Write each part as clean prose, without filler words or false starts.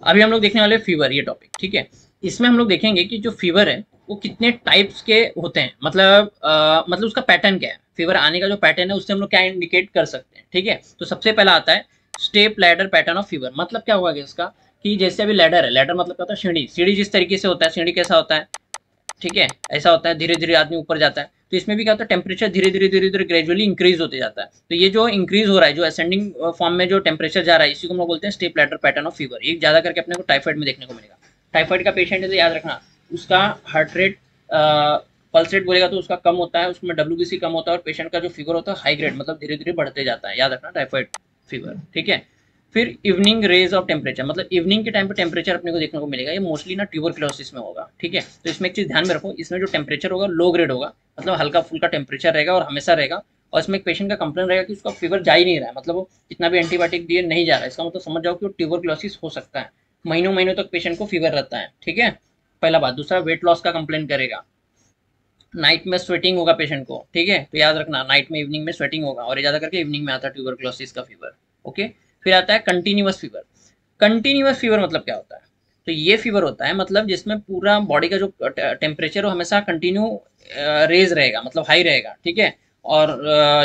अभी हम लोग देखने वाले फीवर ये टॉपिक, ठीक है। इसमें हम लोग देखेंगे कि जो फीवर है वो कितने टाइप्स के होते हैं, मतलब मतलब उसका पैटर्न क्या है, फीवर आने का जो पैटर्न है उससे हम लोग क्या इंडिकेट कर सकते हैं, ठीक है। तो सबसे पहला आता है step ladder pattern of fever. मतलब क्या होगा इसका कि जैसे अभी लैडर है, लैडर मतलब क्या होता है, सीढ़ी। सीढ़ी जिस तरीके से होता है, सीढ़ी कैसा होता है, ठीक है, ऐसा होता है, धीरे धीरे आदमी ऊपर जाता है। तो इसमें भी क्या होता है, टेम्परेचर धीरे धीरे धीरे धीरे ग्रेजुअली इंक्रीज होते जाता है। तो ये जो इंक्रीज हो रहा है, जो असेंडिंग फॉर्म में जो टेम्परेचर जा रहा है, इसी को हम लोग बोलते हैं step ladder pattern of fever. ये ज्यादा करके अपने को टाइफाइड में देखने को मिलेगा। टाइफाइड का पेशेंट है तो याद रखना, उसका हार्ट रेट, पल्स रेट बोलेगा तो उसका कम होता है, उसमें WBC कम होता है, और पेशेंट का जो फीवर होता है हाई ग्रेड, मतलब धीरे धीरे बढ़ते जाता है। याद रखना टाइफाइड फीवर, ठीक है। फिर इवनिंग रेज ऑफ टेम्परेचर, मतलब इवनिंग के टाइम पे टेम्परेचर अपने को देखने को मिलेगा। ये मोस्टली ना ट्यूबरक्लोसिस में होगा, ठीक है। तो इसमें एक चीज ध्यान में रखो, इसमें जो टेम्परेचर होगा लो ग्रेड होगा, मतलब हल्का फुल्का टेम्परेचर रहेगा और हमेशा रहेगा। और इसमें एक पेशेंट का कंप्लेन रहेगा कि उसका फीवर जा ही नहीं रहा है, मतलब वो कितना भी एंटीबायोटिक दिए नहीं जा रहा है। इसका मतलब समझ जाओ कि वो ट्यूबरक्लोसिस हो सकता है। महीनों महीनों तक पेशेंट को फीवर रहता है, ठीक है। पहला बात। दूसरा, वेट लॉस का कंप्लेन करेगा। नाइट में स्वेटिंग होगा पेशेंट को, ठीक है। तो याद रखना नाइट में, इवनिंग में स्वेटिंग होगा, और ये ज्यादा करके इवनिंग में आता है ट्यूबरक्लोसिस का फीवर, ओके। फिर आता है कंटिन्यूअस फीवर। कंटिन्यूअस फीवर मतलब क्या होता है, तो ये फीवर होता है मतलब जिसमें पूरा बॉडी का जो टेम्परेचर वो हमेशा कंटिन्यू रेज रहेगा, मतलब हाई रहेगा, ठीक है। और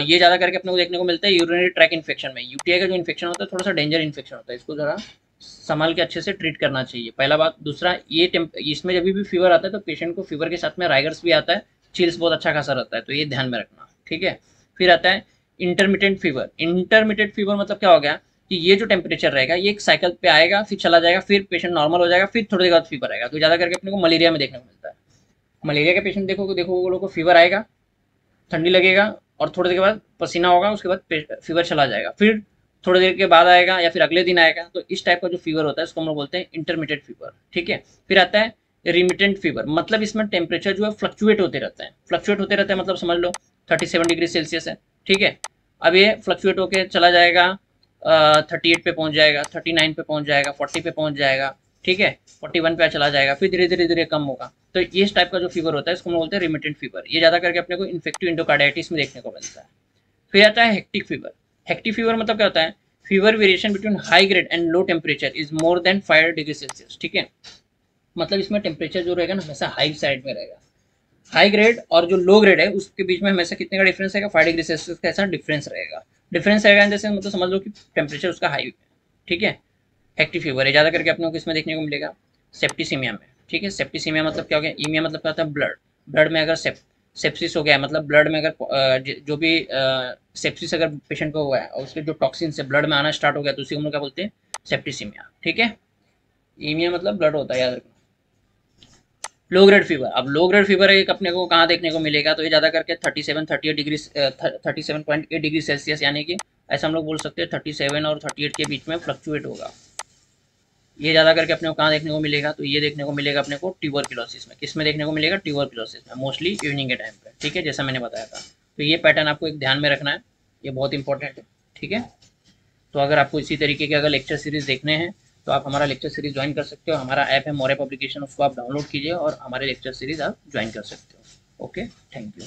ये ज्यादा करके अपने को देखने को मिलता है यूरिनरी ट्रैक इन्फेक्शन में। यूटीआई का जो इन्फेक्शन होता है थोड़ा सा डेंजर इन्फेक्शन होता है, इसको जरा संभाल के अच्छे से ट्रीट करना चाहिए, पहला बात। दूसरा, ये इसमें जब भी फीवर आता है तो पेशेंट को फीवर के साथ में राइगर्स भी आता है, चिल्स बहुत अच्छा खासा रहता है, तो ये ध्यान में रखना, ठीक है। फिर आता है इंटरमीडिएट फीवर। इंटरमीडिएट फीवर मतलब क्या हो गया कि ये जो टेम्परेचर रहेगा ये एक साइकिल पे आएगा, फिर चला जाएगा, फिर पेशेंट नॉर्मल हो जाएगा, फिर थोड़ी देर बाद फीवर आएगा। तो ज्यादा करके अपने को मलेरिया में देखने को मिलता है। मलेरिया के पेशेंट देखो वो लोग को फीवर आएगा, ठंडी लगेगा, और थोड़ी देर के बाद पसीना होगा, उसके बाद फीवर चला जाएगा, फिर थोड़ी देर के बाद आएगा या फिर अगले दिन आएगा। तो इस टाइप का जो फीवर होता है इसको हम लोग बोलते हैं इंटरमीडिएट फीवर, ठीक है। फिर आता है रिमिटेंट फीवर। मतलब इसमें टेम्परेचर जो है फ्लक्चुएट होते रहते हैं। फ्लक्चुएट होते रहते हैं मतलब समझ लो 37 डिग्री सेल्सियस है, ठीक है। अब ये फ्लक्चुएट होकर चला जाएगा, 38 पे पहुंच जाएगा, 39 पे पहुंच जाएगा, 40 पे पहुंच जाएगा, ठीक है, 41 पे चला जाएगा, फिर धीरे धीरे धीरे कम होगा। तो ये इस टाइप का जो फीवर होता है इसको हम बोलते हैं रिमिटेंट फीवर। ये ज्यादा करके अपने को इन्फेक्टिव एंडोकार्डाइटिस में देखने को मिलता है। फिर आता है हेक्टिक फीवर। हेक्टिक फीवर मतलब क्या होता है, fever variation between high grade and low temperature is more than 5 degree Celsius, ठीक है। मतलब इसमें टेम्परेचर जो रहेगा ना हमेशा हाई साइड में रहेगा। हाई ग्रेड और जो लो ग्रेड है उसके बीच में हमेशा कितने का डिफरेंस रहेगा, 5 डिग्री सेल्सियस का ऐसा डिफरेंस रहेगा। डिफरेंस रहेगा जैसे मतलब समझ लो कि टेम्परेचर उसका हाई है, ठीक है। हेक्टिक फीवर है, ज्यादा करके अपने को किसमें देखने को मिलेगा, सेप्टिसीमिया में, ठीक है। सेप्टिसीमिया मतलब क्या हो गया, ईमिया मतलब क्या होता है, ब्लड। ब्लड में अगर सेप्सिस हो गया है, मतलब ब्लड में अगर जो भी सेप्सिस अगर पेशेंट को हुआ है और उसके जो टॉक्सिन से ब्लड में आना स्टार्ट हो गया तो उसी को हम लोग क्या बोलते हैं, सेप्टिसीमिया, ठीक है। ईमिया मतलब ब्लड होता है, याद रखना। Low grade fever. अब लो ग्रेड फीवर एक अपने को कहाँ देखने को मिलेगा, तो ये ज्यादा करके 37 38 डिग्री यानी कि ऐसा हम लोग बोल सकते हैं 37 और 38 के बीच में फ्लक्चुएट होगा। ये ज्यादा करके अपने को कहाँ देखने को मिलेगा, तो ये देखने को मिलेगा अपने को ट्यूबरक्लोसिस में। किस में देखने को मिलेगा, ट्यूबरक्लोसिस में, मोस्टली इवनिंग के टाइम पे, ठीक है, जैसा मैंने बताया था। तो ये पैटर्न आपको एक ध्यान में रखना है, ये बहुत इंपॉर्टेंट है, ठीक है। तो अगर आपको इसी तरीके के अगर लेक्चर सीरीज देखने हैं तो आप हमारा लेक्चर सीरीज ज्वाइन कर सकते हो। हमारा ऐप है मोरे पब्लिकेशन, उसको आप डाउनलोड कीजिए और हमारे लेक्चर सीरीज आप ज्वाइन कर सकते हो। Okay, thank you.